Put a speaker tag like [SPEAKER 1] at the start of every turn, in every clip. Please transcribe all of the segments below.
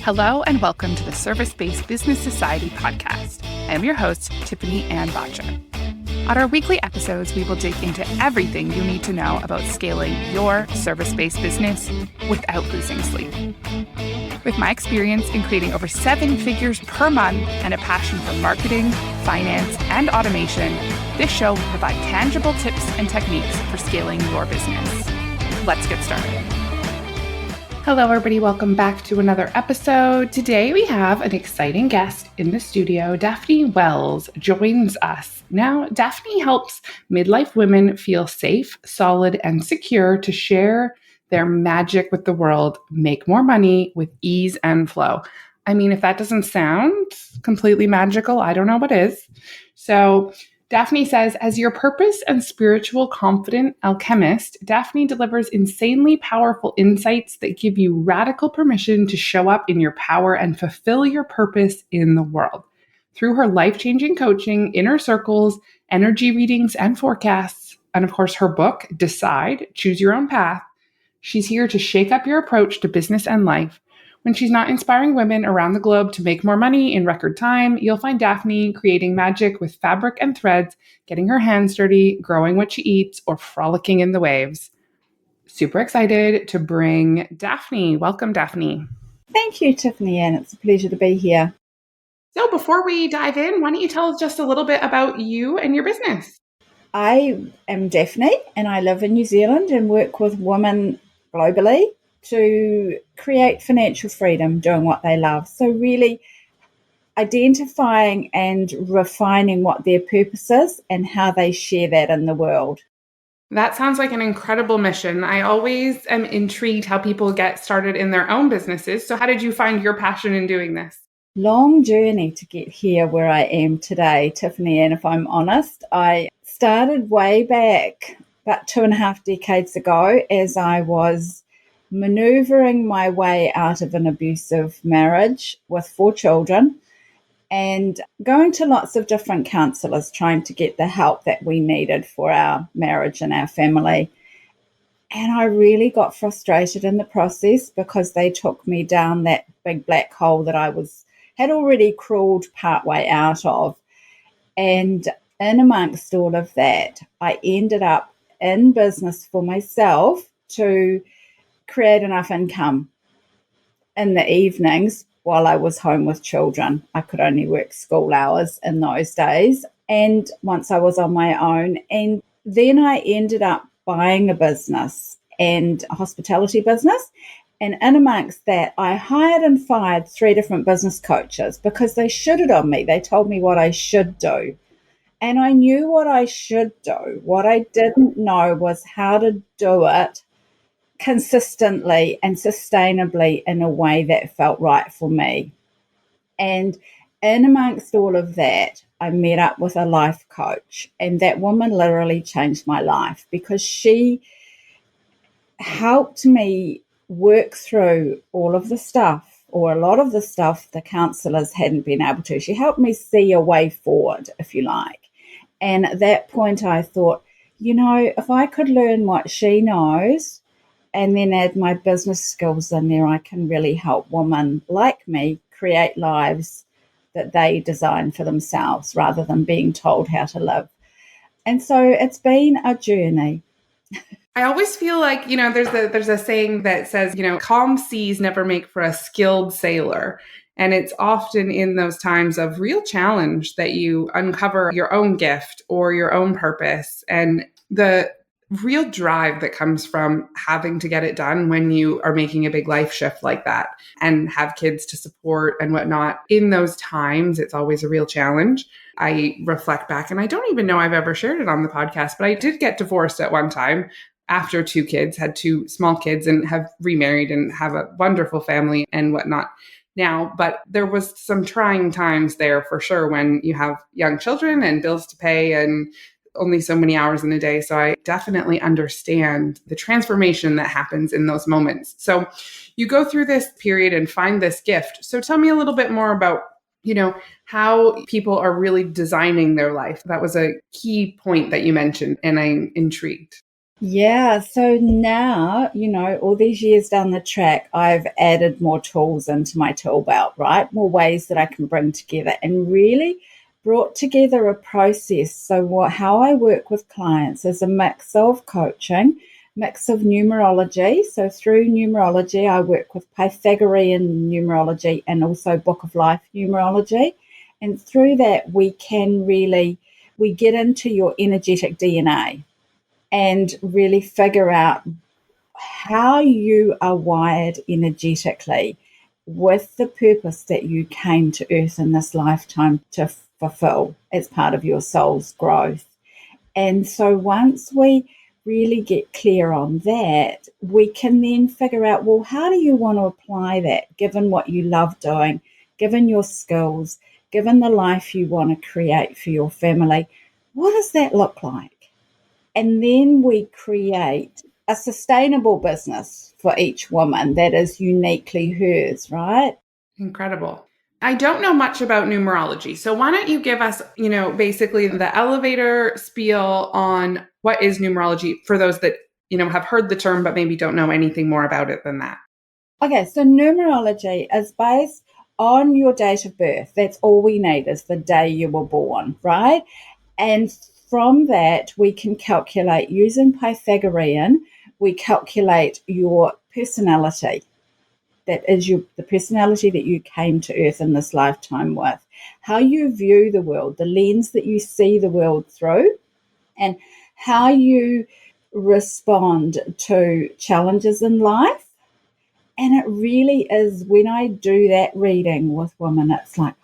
[SPEAKER 1] Hello and welcome to the Service-Based Business Society podcast. I am your host, Tiffany-Ann and On our weekly episodes, we will dig into everything you need to know about scaling your service-based business without losing sleep. With my experience in creating over 7 figures per month and a passion for marketing, finance, and automation, this show will provide tangible tips and techniques for scaling your business. Let's get started. Hello, everybody. Welcome back to another episode. Today, we have an exciting guest in the studio. Daphne Wells joins us. Now, Daphne helps midlife women feel safe, solid, and secure to share their magic with the world, make more money with ease and flow. I mean, if that doesn't sound completely magical, I don't know what is. So Daphne says, as your purpose and spiritual confident alchemist, Daphne delivers insanely powerful insights that give you radical permission to show up in your power and fulfill your purpose in the world. Through her life-changing coaching, inner circles, energy readings, and forecasts, and of course her book, Decide, Choose Your Own Path, she's here to shake up your approach to business and life. When she's not inspiring women around the globe to make more money in record time, you'll find Daphne creating magic with fabric and threads, getting her hands dirty, growing what she eats, or frolicking in the waves. Super excited to bring Daphne. Welcome, Daphne.
[SPEAKER 2] Thank you, Tiffany-Ann. It's a pleasure to be here.
[SPEAKER 1] So before we dive in, why don't you tell us just a little bit about you and your business?
[SPEAKER 2] I am Daphne, and I live in New Zealand and work with women globally to create financial freedom doing what they love. So really identifying and refining what their purpose is and how they share that in the world.
[SPEAKER 1] That sounds like an incredible mission. I always am intrigued how people get started in their own businesses. So how did you find your passion in doing this?
[SPEAKER 2] Long journey to get here where I am today, Tiffany. And if I'm honest, I started way back about 2.5 decades ago as I was maneuvering my way out of an abusive marriage with 4 children and going to lots of different counselors trying to get the help that we needed for our marriage and our family. And I really got frustrated in the process because they took me down that big black hole that I had already crawled partway out of. And in amongst all of that, I ended up in business for myself to create enough income in the evenings while I was home with children. I could only work school hours in those days. And once I was on my own, and then I ended up buying a business and a hospitality business. And in amongst that, I hired and fired 3 different business coaches because they shitted on me. They told me what I should do. And I knew what I should do. What I didn't know was how to do it consistently and sustainably in a way that felt right for me. And in amongst all of that, I met up with a life coach, and that woman literally changed my life because she helped me work through all of the stuff, or a lot of the stuff the counselors hadn't been able to. She helped me see a way forward, if you like. And at that point I thought, if I could learn what she knows and then add my business skills in there, I can really help women like me create lives that they design for themselves rather than being told how to live. And so it's been a journey.
[SPEAKER 1] I always feel like, there's a saying that says, calm seas never make for a skilled sailor. And it's often in those times of real challenge that you uncover your own gift or your own purpose and the real drive that comes from having to get it done when you are making a big life shift like that and have kids to support and whatnot. In those times, it's always a real challenge. I reflect back, and I don't even know I've ever shared it on the podcast, but I did get divorced at one time after 2 kids, had 2 small kids, and have remarried and have a wonderful family and whatnot now. But there was some trying times there for sure when you have young children and bills to pay and only so many hours in a day. So I definitely understand the transformation that happens in those moments. So you go through this period and find this gift. So tell me a little bit more about, how people are really designing their life. That was a key point that you mentioned, and I'm intrigued.
[SPEAKER 2] Yeah, so now, all these years down the track, I've added more tools into my tool belt, right? More ways that I can bring together and really brought together a process. So how I work with clients is a mix of coaching, mix of numerology. So through numerology, I work with Pythagorean numerology and also Book of Life numerology. And through that, we get into your energetic DNA and really figure out how you are wired energetically with the purpose that you came to earth in this lifetime to fulfill as part of your soul's growth. And so once we really get clear on that, we can then figure out, well, how do you want to apply that given what you love doing, given your skills, given the life you want to create for your family? What does that look like? And then we create a sustainable business for each woman that is uniquely hers, right?
[SPEAKER 1] Incredible. I don't know much about numerology. So why don't you give us, basically the elevator spiel on what is numerology for those that, have heard the term, but maybe don't know anything more about it than that.
[SPEAKER 2] Okay, so numerology is based on your date of birth. That's all we need is the day you were born, right? And from that, we can calculate using Pythagorean, we calculate your personality. That is the personality that you came to earth in this lifetime with, how you view the world, the lens that you see the world through, and how you respond to challenges in life. And it really is, when I do that reading with women, it's like,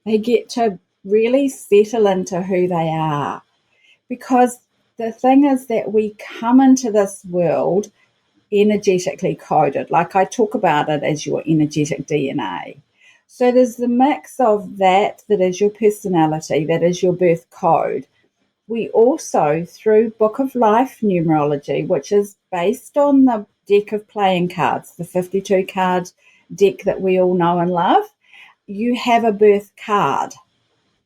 [SPEAKER 2] they get to really settle into who they are. Because the thing is that we come into this world energetically coded. Like I talk about it as your energetic DNA. So there's the mix of that is your personality, that is your birth code. We also, through Book of Life numerology, which is based on the deck of playing cards, the 52 card deck that we all know and love, you have a birth card.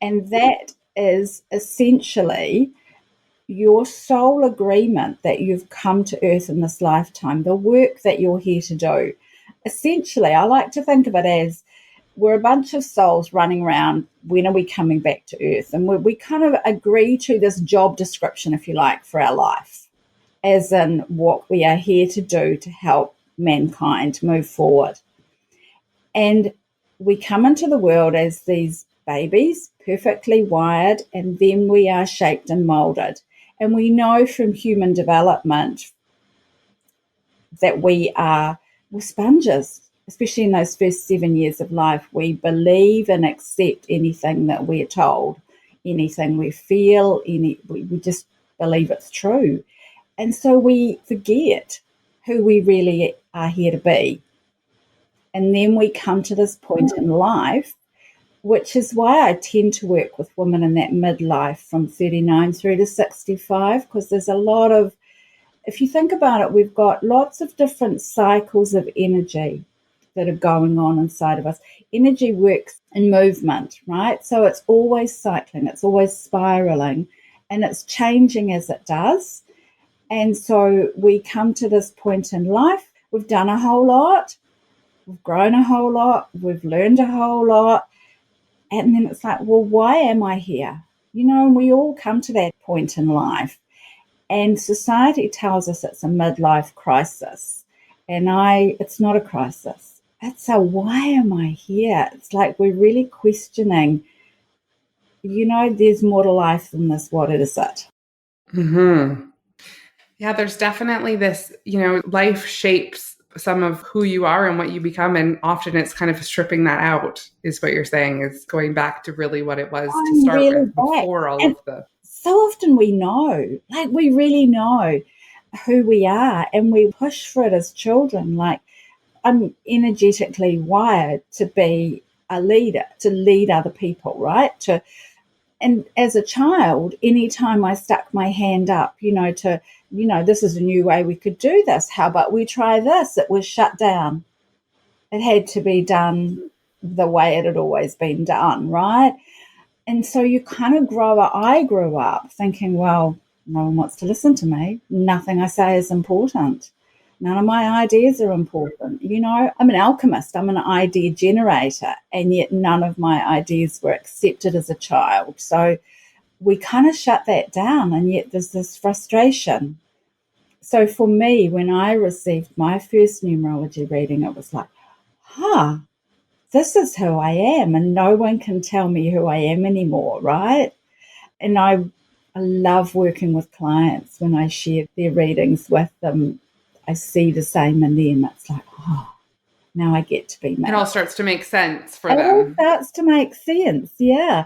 [SPEAKER 2] And that is essentially your soul agreement that you've come to earth in this lifetime, the work that you're here to do. Essentially, I like to think of it as we're a bunch of souls running around. When are we coming back to earth? And we kind of agree to this job description, if you like, for our life, as in what we are here to do to help mankind move forward. And we come into the world as these babies, perfectly wired, and then we are shaped and molded. And we know from human development that we're sponges, especially in those first 7 years of life. We believe and accept anything that we're told, anything we feel, we just believe it's true. And so we forget who we really are here to be. And then we come to this point in life, which is why I tend to work with women in that midlife from 39 through to 65, because there's a lot of, if you think about it, we've got lots of different cycles of energy that are going on inside of us. Energy works in movement, right? So it's always cycling, it's always spiraling, and it's changing as it does. And so we come to this point in life, we've done a whole lot, we've grown a whole lot, we've learned a whole lot. And then it's like, well, why am I here? And we all come to that point in life. And society tells us it's a midlife crisis. And it's not a crisis. It's a, why am I here? It's like we're really questioning, there's more to life than this. What is it?
[SPEAKER 1] Mm-hmm. Yeah, there's definitely this, life shapes some of who you are and what you become. And often it's kind of stripping that out, is what you're saying, is going back to really what it was to
[SPEAKER 2] I'm
[SPEAKER 1] start
[SPEAKER 2] really
[SPEAKER 1] with
[SPEAKER 2] back.
[SPEAKER 1] before all
[SPEAKER 2] And
[SPEAKER 1] of the.
[SPEAKER 2] so often we know, like we really know who we are, and we push for it as children. Like, I'm energetically wired to be a leader, to lead other people, right? And as a child, anytime I stuck my hand up, this is a new way we could do this. How about we try this? It was shut down. It had to be done the way it had always been done, right? And so you kind of I grew up thinking, well, No one wants to listen to me. Nothing I say is important. None of my ideas are important. I'm an alchemist. I'm an idea generator, and yet none of my ideas were accepted as a child. So we kind of shut that down, and yet there's this frustration. So for me, when I received my first numerology reading, it was like, this is who I am, and no one can tell me who I am anymore, right? And I love working with clients when I share their readings with them. I see the same in them. It's like, now I get to be me.
[SPEAKER 1] It all starts to make sense for
[SPEAKER 2] them. It all
[SPEAKER 1] them.
[SPEAKER 2] starts to make sense, yeah.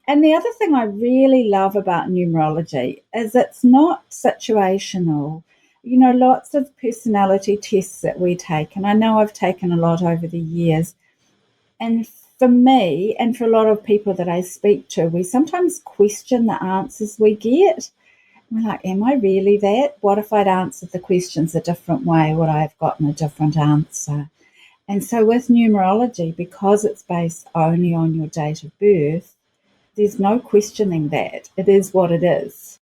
[SPEAKER 2] And the other thing I really love about numerology is it's not situational. Lots of personality tests that we take, and I know I've taken a lot over the years. And for me, and for a lot of people that I speak to, we sometimes question the answers we get. We're like, am I really that? What if I'd answered the questions a different way? Would I have gotten a different answer? And so with numerology, because it's based only on your date of birth, there's no questioning that. It is what it is.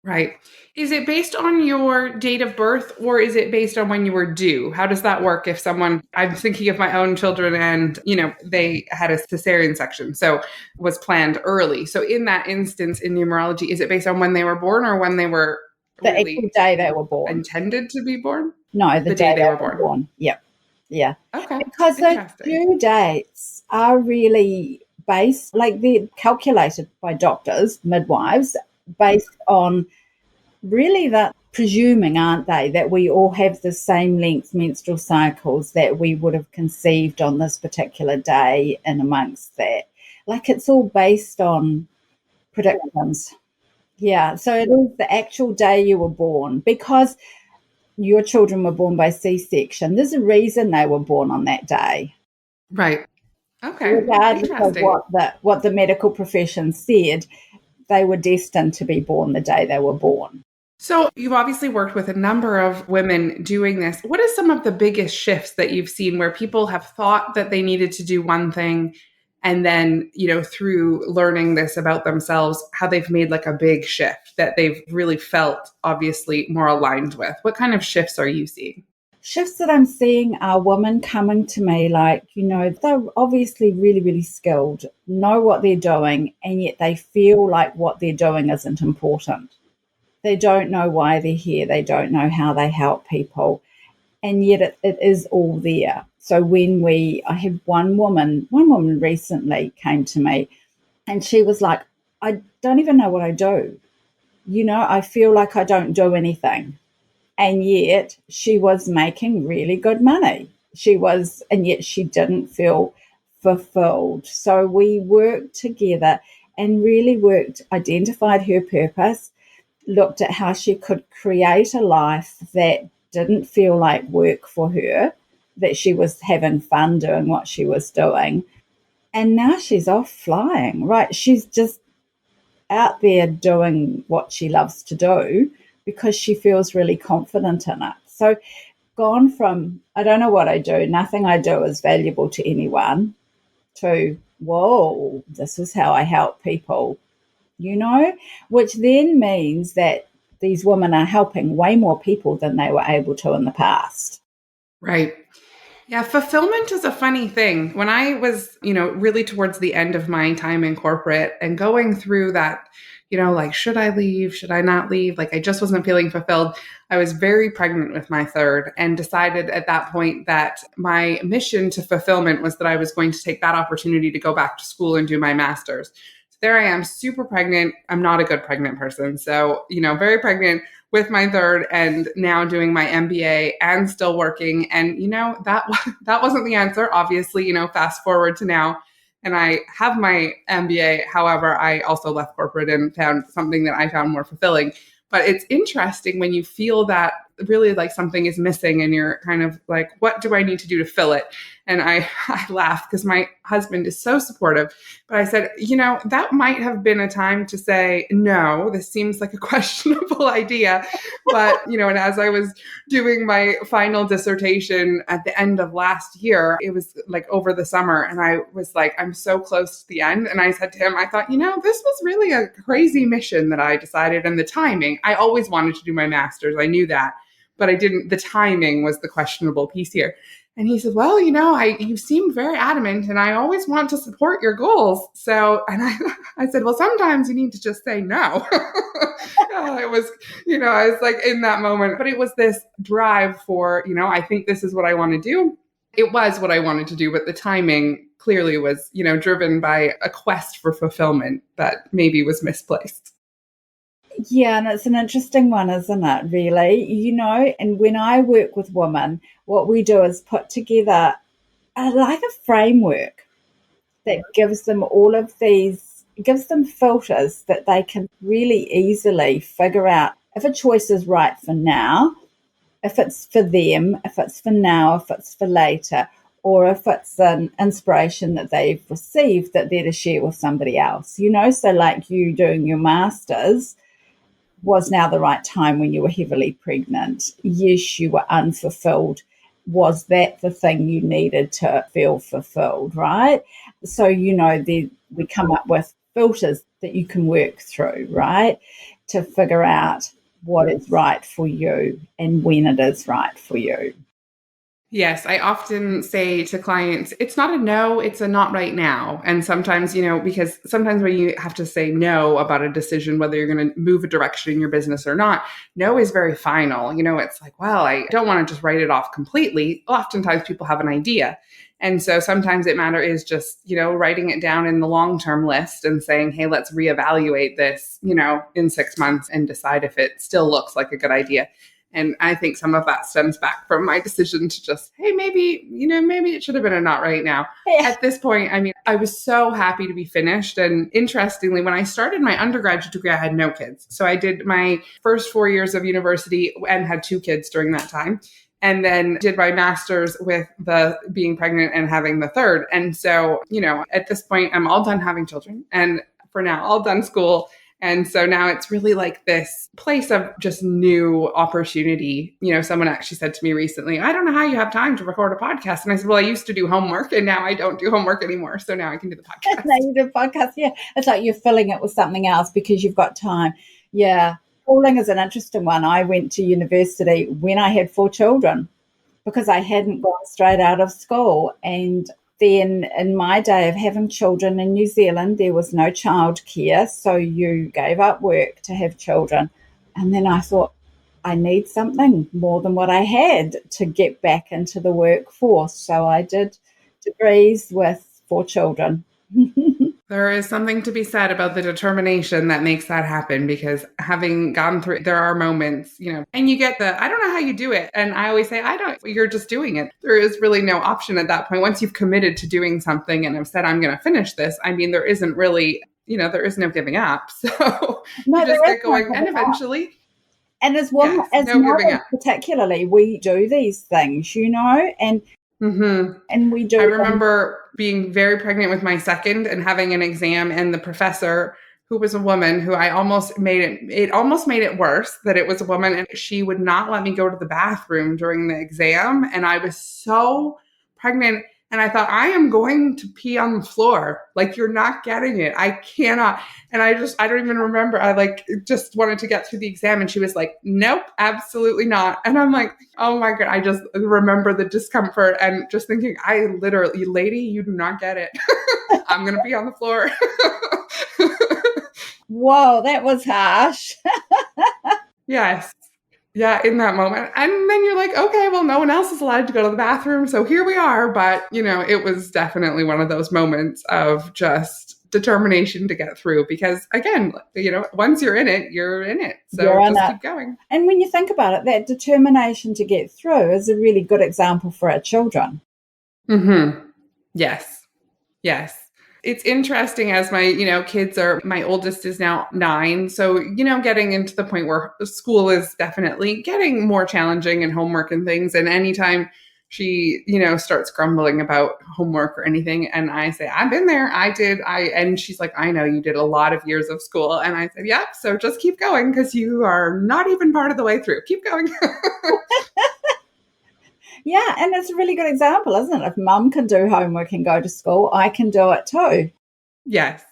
[SPEAKER 1] Right. Is it based on your date of birth, or is it based on when you were due? How does that work? If I'm thinking of my own children and, they had a cesarean section, so was planned early. So in that instance in numerology, is it based on when they were born or when they were
[SPEAKER 2] the actual day they were born?
[SPEAKER 1] Intended to be born?
[SPEAKER 2] No, the day they were born. Yep. Yeah.
[SPEAKER 1] Okay.
[SPEAKER 2] Because the due dates are really based, like they're calculated by doctors, midwives, based on really that presuming, aren't they, that we all have the same length menstrual cycles, that we would have conceived on this particular day and amongst that. Like it's all based on predictions. Yeah, so it is the actual day you were born, because your children were born by C-section. There's a reason they were born on that day.
[SPEAKER 1] Right. Okay.
[SPEAKER 2] Regardless of what the medical profession said, they were destined to be born the day they were born.
[SPEAKER 1] So you've obviously worked with a number of women doing this. What are some of the biggest shifts that you've seen where people have thought that they needed to do one thing, and then, through learning this about themselves, how they've made like a big shift that they've really felt obviously more aligned with? What kind of shifts are you seeing?
[SPEAKER 2] Shifts that I'm seeing are women coming to me like, they're obviously really, really skilled, know what they're doing, and yet they feel like what they're doing isn't important. They don't know why they're here. They don't know how they help people. And yet it is all there. So I had one woman recently came to me, and she was like, I don't even know what I do. I feel like I don't do anything. And yet she was making really good money. And yet she didn't feel fulfilled. So we worked together and really identified her purpose, looked at how she could create a life that didn't feel like work for her, that she was having fun doing what she was doing. And now she's off flying, right? She's just out there doing what she loves to do because she feels really confident in it. So gone from, I don't know what I do, nothing I do is valuable to anyone, to, whoa, this is how I help people, which then means that these women are helping way more people than they were able to in the past.
[SPEAKER 1] Right. Yeah, fulfillment is a funny thing. When I was, really towards the end of my time in corporate and going through that, like, should I leave? Should I not leave? Like, I just wasn't feeling fulfilled. I was very pregnant with my third and decided at that point that my mission to fulfillment was that I was going to take that opportunity to go back to school and do my master's. So there I am, super pregnant. I'm not a good pregnant person. So, very pregnant with my third, and now doing my MBA and still working. And, that wasn't the answer, obviously, fast forward to now. And I have my MBA. However, I also left corporate and found something that I found more fulfilling. But it's interesting when you feel that really like something is missing and you're kind of like, what do I need to do to fill it? And I laughed because my husband is so supportive. But I said, that might have been a time to say, no, this seems like a questionable idea. But, and as I was doing my final dissertation at the end of last year, it was like over the summer. And I was like, I'm so close to the end. And I said to him, I thought, this was really a crazy mission that I decided, and the timing. I always wanted to do my master's. I knew that, but I didn't. The timing was the questionable piece here. And he said, well, you seem very adamant, and I always want to support your goals. So, and I said, well, sometimes you need to just say no. It was, I was like in that moment, but it was this drive for, I think this is what I want to do. It was what I wanted to do, but the timing clearly was, driven by a quest for fulfillment that maybe was misplaced.
[SPEAKER 2] Yeah, and it's an interesting one, isn't it, really? And when I work with women, what we do is put together like a framework that gives them gives them filters that they can really easily figure out if a choice is right for now, if it's for them, if it's for now, if it's for later, or if it's an inspiration that they've received that they're to share with somebody else. So like you doing your master's, was now the right time when you were heavily pregnant? Yes, you were unfulfilled. Was that the thing you needed to feel fulfilled, right? So, we come up with filters that you can work through, right, to figure out what is right for you and when it is right for you.
[SPEAKER 1] Yes, I often say to clients, it's not a no, it's a not right now. And sometimes, because sometimes when you have to say no about a decision, whether you're going to move a direction in your business or not, no is very final. It's like, well, I don't want to just write it off completely. Oftentimes people have an idea. And so sometimes it is just, writing it down in the long-term list and saying, hey, let's reevaluate this, in 6 months and decide if it still looks like a good idea. And I think some of that stems back from my decision to just, hey, maybe it should have been a not right now. Yeah. At this point, I was so happy to be finished. And interestingly, when I started my undergraduate degree, I had no kids. So I did my first 4 years of university and had 2 kids during that time. And then did my master's with the being pregnant and having the third. And so, at this point, I'm all done having children. And for now, all done school. And so now it's really like this place of just new opportunity. Someone actually said to me recently, I don't know how you have time to record a podcast. And I said, well, I used to do homework and now I don't do homework anymore. So now I can do the podcast.
[SPEAKER 2] Now you do podcast. Yeah. It's like you're filling it with something else because you've got time. Yeah. Schooling is an interesting one. I went to university when I had 4 children because I hadn't gone straight out of school. And then in my day of having children in New Zealand, there was no childcare. So you gave up work to have children. And then I thought, I need something more than what I had to get back into the workforce. So I did degrees with 4 children.
[SPEAKER 1] There is something to be said about the determination that makes that happen, because having gone through, there are moments, and you get I don't know how you do it. And I always say, you're just doing it. There is really no option at that point. Once you've committed to doing something and have said, I'm going to finish this, there isn't really, there is no giving up. So you just get going and eventually.
[SPEAKER 2] And as one, yes, as mothers particularly, we do these things, and
[SPEAKER 1] mm-hmm.
[SPEAKER 2] And we do.
[SPEAKER 1] I remember being very pregnant with my second and having an exam, and the professor, who was a woman, who I almost made it worse that it was a woman, and she would not let me go to the bathroom during the exam. And I was so pregnant. And I thought, I am going to pee on the floor. Like, you're not getting it. I cannot. And I don't even remember. I just wanted to get through the exam. And she was like, nope, absolutely not. And I'm like, oh my God. I just remember the discomfort and just thinking, I literally, lady, you do not get it. I'm going to pee on the floor.
[SPEAKER 2] Whoa, that was harsh.
[SPEAKER 1] Yes. Yeah, in that moment. And then you're like, okay, well, no one else is allowed to go to the bathroom. So here we are. But, it was definitely one of those moments of just determination to get through. Because again, once you're in it, you're in it. So just keep going.
[SPEAKER 2] And when you think about it, that determination to get through is a really good example for our children.
[SPEAKER 1] Mm-hmm. Yes. Yes. It's interesting as my, my oldest is now 9. So, getting into the point where school is definitely getting more challenging and homework and things. And anytime she, starts grumbling about homework or anything. And I say, I've been there. And she's like, I know you did a lot of years of school. And I said, yep. So just keep going because you are not even part of the way through. Keep going.
[SPEAKER 2] Yeah, and it's a really good example, isn't it? If mum can do homework and go to school, I can do it too.
[SPEAKER 1] Yes.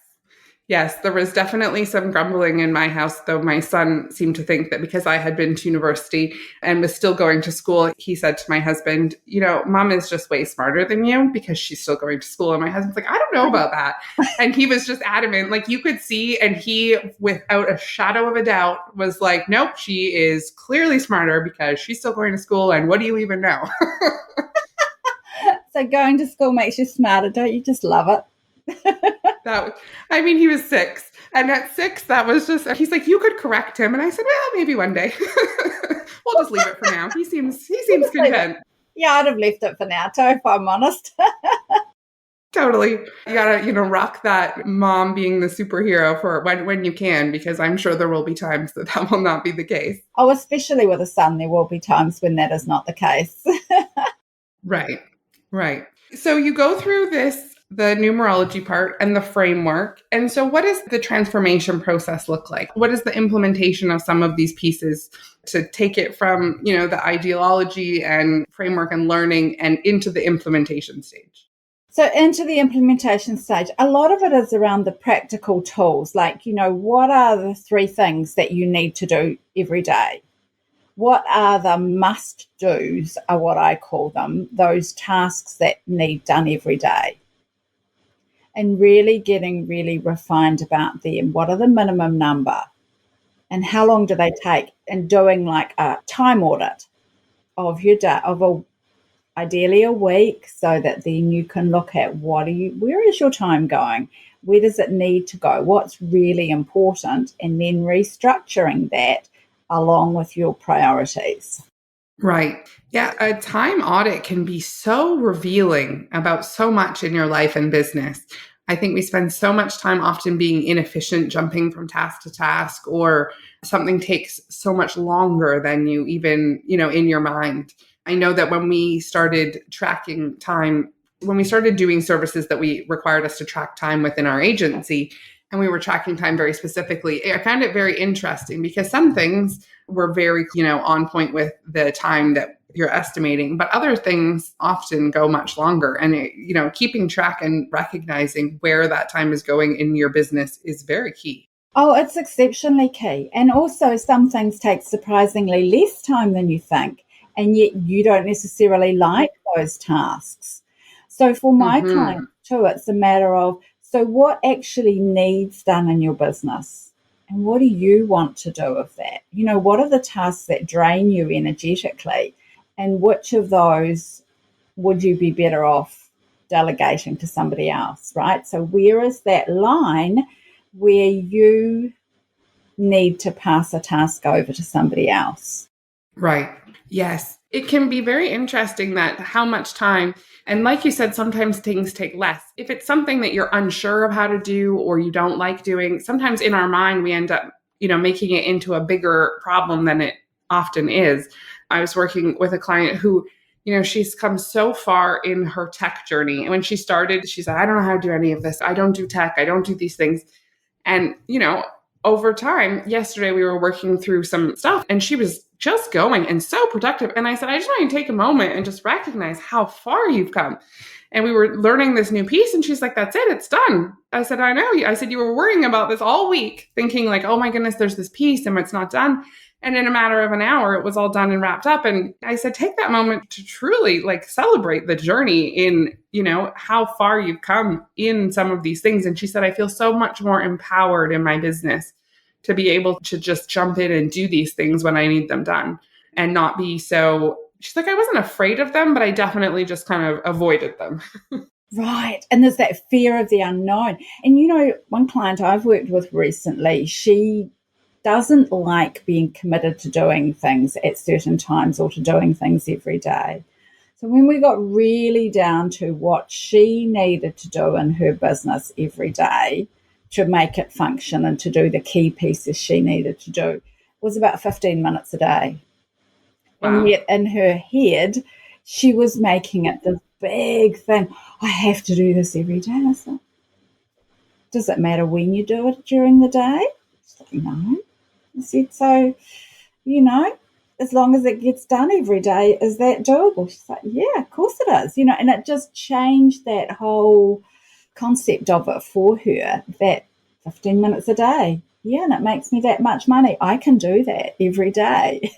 [SPEAKER 1] Yes, there was definitely some grumbling in my house, though my son seemed to think that because I had been to university and was still going to school, he said to my husband, mom is just way smarter than you because she's still going to school. And my husband's like, I don't know about that. And he was just adamant, like you could see, and he, without a shadow of a doubt, was like, nope, she is clearly smarter because she's still going to school. And what do you even know?
[SPEAKER 2] So going to school makes you smarter, don't you just love it?
[SPEAKER 1] He was 6. And at 6, that was just, he's like, you could correct him. And I said, well, maybe one day. We'll just leave it for now. He seems content.
[SPEAKER 2] Yeah, I'd have left it for now too, if I'm honest.
[SPEAKER 1] Totally. You gotta, rock that mom being the superhero for when you can, because I'm sure there will be times that will not be the case.
[SPEAKER 2] Oh, especially with a son, there will be times when that is not the case.
[SPEAKER 1] Right. So you go through the numerology part and the framework. And so what does the transformation process look like? What is the implementation of some of these pieces to take it from, the ideology and framework and learning and into the implementation stage?
[SPEAKER 2] So into the implementation stage, a lot of it is around the practical tools, like, what are the 3 things that you need to do every day? What are the must-dos, are what I call them, those tasks that need done every day? And really getting really refined about them. What are the minimum number? And how long do they take? And doing like a time audit of your day, ideally a week, so that then you can look at where is your time going? Where does it need to go? What's really important? And then restructuring that along with your priorities.
[SPEAKER 1] Right. Yeah. A time audit can be so revealing about so much in your life and business. I think we spend so much time often being inefficient, jumping from task to task, or something takes so much longer than you even, in your mind. I know that when we started tracking time, when we started doing services that required us to track time within our agency, and we were tracking time very specifically, I found it very interesting because some things were very, on point with the time that you're estimating, but other things often go much longer. And, keeping track and recognizing where that time is going in your business is very key.
[SPEAKER 2] Oh, it's exceptionally key. And also some things take surprisingly less time than you think, and yet you don't necessarily like those tasks. So for my clients too, it's a matter of, so what actually needs done in your business? And what do you want to do with that? What are the tasks that drain you energetically? And which of those would you be better off delegating to somebody else, right? So where is that line where you need to pass a task over to somebody else?
[SPEAKER 1] Right. Yes. It can be very interesting that how much time, and like you said, sometimes things take less. If it's something that you're unsure of how to do or you don't like doing, sometimes in our mind, we end up, making it into a bigger problem than it often is. I was working with a client who, she's come so far in her tech journey. And when she started, she said, I don't know how to do any of this. I don't do tech. I don't do these things. And, over time, yesterday we were working through some stuff and she was just going and so productive. And I said, I just want you to take a moment and just recognize how far you've come. And we were learning this new piece and she's like, that's it, it's done. I said, I know. I said, you were worrying about this all week, thinking like, oh my goodness, there's this piece and it's not done. And in a matter of an hour, it was all done and wrapped up. And I said, take that moment to truly celebrate the journey in, how far you've come in some of these things. And she said, I feel so much more empowered in my business to be able to just jump in and do these things when I need them done and not be so, she's like, I wasn't afraid of them, but I definitely just kind of avoided them.
[SPEAKER 2] Right. And there's that fear of the unknown. And, one client I've worked with recently, she doesn't like being committed to doing things at certain times or to doing things every day. So when we got really down to what she needed to do in her business every day to make it function and to do the key pieces she needed to do, was about 15 minutes a day. Wow. And yet in her head, she was making it this big thing. I have to do this every day. I said, does it matter when you do it during the day? She's like, no. I said, so, as long as it gets done every day, is that doable? She's like, yeah, of course it is. And it just changed that whole concept of it for her, that 15 minutes a day. Yeah, and it makes me that much money. I can do that every day.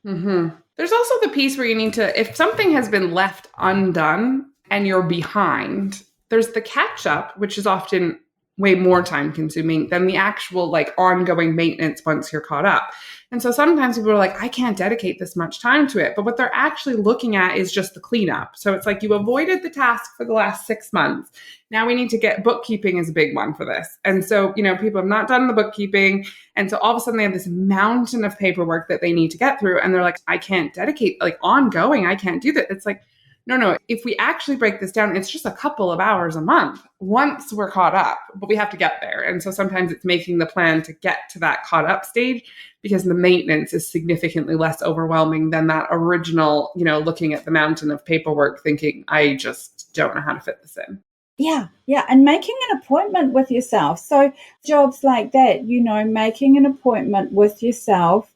[SPEAKER 1] Mm-hmm. There's also the piece where you need to, if something has been left undone and you're behind, there's the catch up, which is often way more time consuming than the actual like ongoing maintenance once you're caught up. And so sometimes people are like, I can't dedicate this much time to it. But what they're actually looking at is just the cleanup. So it's like you avoided the task for the last 6 months. Now we need to get bookkeeping is a big one for this. And so, people have not done the bookkeeping. And so all of a sudden they have this mountain of paperwork that they need to get through. And they're like, I can't dedicate like ongoing. I can't do that. It's like, no. If we actually break this down, it's just a couple of hours a month once we're caught up, but we have to get there. And so sometimes it's making the plan to get to that caught up stage because the maintenance is significantly less overwhelming than that original, looking at the mountain of paperwork thinking, I just don't know how to fit this in.
[SPEAKER 2] Yeah. And making an appointment with yourself. So jobs like that, making an appointment with yourself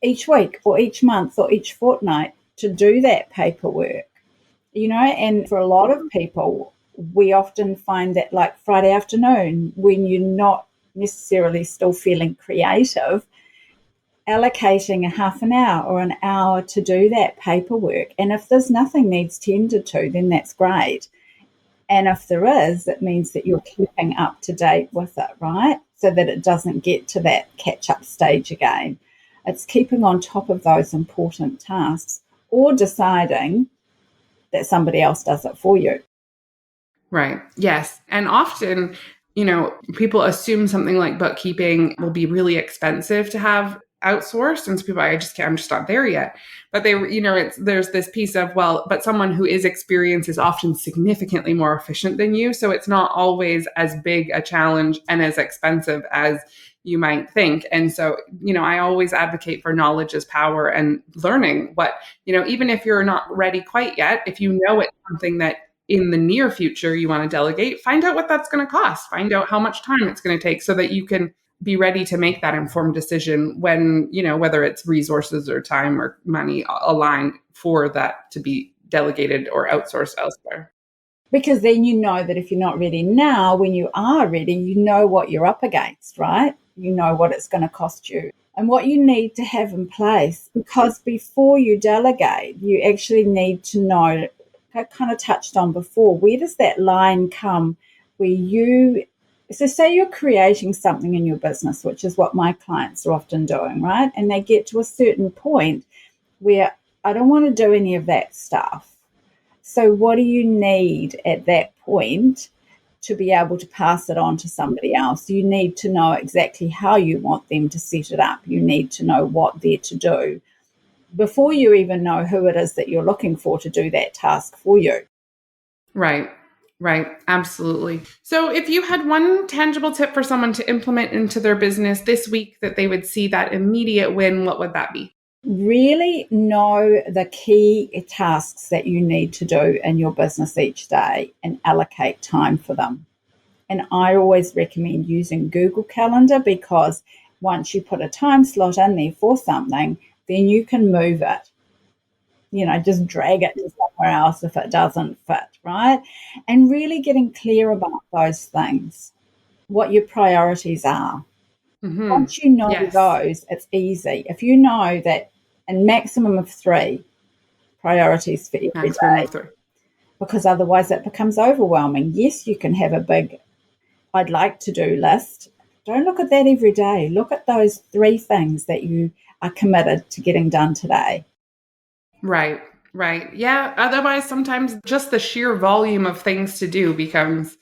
[SPEAKER 2] each week or each month or each fortnight to do that paperwork. And for a lot of people, we often find that like Friday afternoon, when you're not necessarily still feeling creative, allocating a half an hour or an hour to do that paperwork. And if there's nothing needs tended to, then that's great. And if there is, it means that you're keeping up to date with it, right? So that it doesn't get to that catch-up stage again. It's keeping on top of those important tasks or deciding that somebody else does it for you.
[SPEAKER 1] Right. Yes. And often, people assume something like bookkeeping will be really expensive to have outsourced. And so people, I'm just not there yet. But there's this piece of, but someone who is experienced is often significantly more efficient than you. So it's not always as big a challenge and as expensive as you might think. And so, I always advocate for knowledge is power and learning what, even if you're not ready quite yet, if you know it's something that in the near future you want to delegate, find out what that's going to cost, find out how much time it's going to take so that you can be ready to make that informed decision when, whether it's resources or time or money aligned for that to be delegated or outsourced elsewhere.
[SPEAKER 2] Because then you know that if you're not ready now, when you are ready, you know what you're up against, right? You know what it's going to cost you and what you need to have in place. Because before you delegate, you actually need to know, I kind of touched on before, where does that line come where so say you're creating something in your business, which is what my clients are often doing, right? And they get to a certain point where I don't want to do any of that stuff. So what do you need at that point to be able to pass it on to somebody else? You need to know exactly how you want them to set it up. You need to know what they're to do before you even know who it is that you're looking for to do that task for you.
[SPEAKER 1] Right. Absolutely. So if you had one tangible tip for someone to implement into their business this week that they would see that immediate win, what would that be?
[SPEAKER 2] Really know the key tasks that you need to do in your business each day and allocate time for them. And I always recommend using Google Calendar because once you put a time slot in there for something, then you can move it. Just drag it to somewhere else if it doesn't fit, right? And really getting clear about those things, what your priorities are.
[SPEAKER 1] Mm-hmm.
[SPEAKER 2] Once you know those, it's easy. If you know that a maximum of 3 priorities for every day, because otherwise it becomes overwhelming. Yes, you can have a big I'd like to do list. Don't look at that every day. Look at those 3 things that you are committed to getting done today.
[SPEAKER 1] Right. Yeah. Otherwise, sometimes just the sheer volume of things to do becomes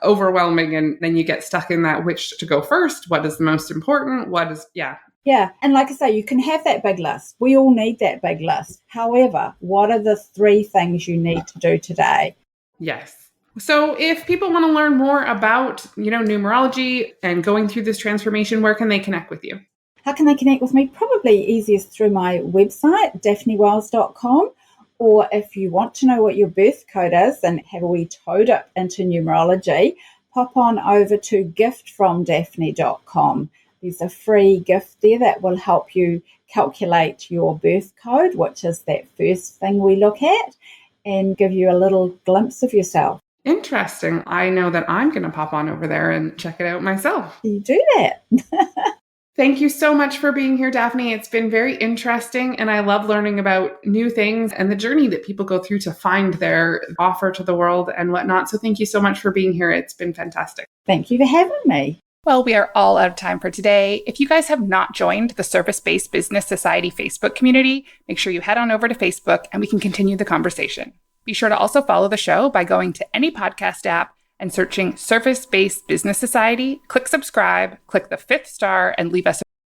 [SPEAKER 1] overwhelming, and then you get stuck in that which to go first. What is the most important?
[SPEAKER 2] Yeah. And like I say, you can have that big list. We all need that big list. However, what are the 3 things you need to do today?
[SPEAKER 1] Yes. So if people want to learn more about, numerology and going through this transformation, where can they connect with you?
[SPEAKER 2] How can they connect with me? Probably easiest through my website, daphnewells.com, Or if you want to know what your birth code is and have a wee toe dip into numerology, pop on over to giftfromdaphne.com. There's a free gift there that will help you calculate your birth code, which is that first thing we look at, and give you a little glimpse of yourself.
[SPEAKER 1] Interesting. I know that I'm going to pop on over there and check it out myself.
[SPEAKER 2] You do that.
[SPEAKER 1] Thank you so much for being here, Daphne. It's been very interesting, and I love learning about new things and the journey that people go through to find their offer to the world and whatnot. So thank you so much for being here. It's been fantastic.
[SPEAKER 2] Thank you for having me.
[SPEAKER 1] Well, we are all out of time for today. If you guys have not joined the Service-Based Business Society Facebook community, make sure you head on over to Facebook and we can continue the conversation. Be sure to also follow the show by going to any podcast app and searching Service-Based Business Society, click subscribe, click the 5th star, and leave us